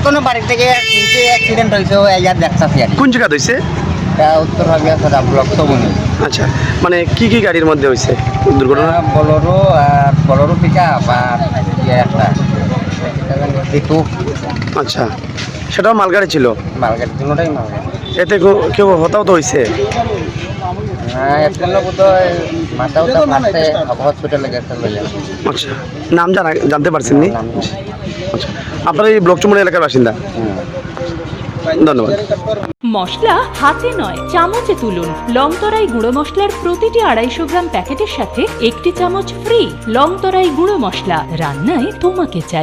কোনো বাড়ি থেকে অ্যাক্সিডেন্ট হয়েছে ইয়ার দেখতেছি আর কোন জায়গা হয়েছে? উত্তর ভাবিয়া ব্লক সবনি আচ্ছা, মানে কি কি গাড়ির মধ্যে হয়েছে দুর্ঘটনা? বলোরো পিক আপ আর একটা দিকু আচ্ছা, সেটাও মালগাড়ি ছিল? মালগাড়ি দুটোটাই মালগাড়ি। এতে কেউ হতাহত হয়েছে? হ্যাঁ একজন বোধ হয় মাথাও তো ফাটছে, হসপিটালে গেছে লইয়া। আচ্ছা, নাম জানতে পারছেন নি? আচ্ছা, আপনারা এই ব্লক চুমুড়া এলাকার বাসিন্দা? ধন্যবাদ। মশলা হাতে নয় চামচে তুলুন। লংতরাই গুঁড়ো মশলার প্রতিটি 250 গ্রাম প্যাকেটের সাথে 1টি চামচ ফ্রি। লংতরাই গুঁড়ো মশলা, রান্নায় তোমাকে চাই।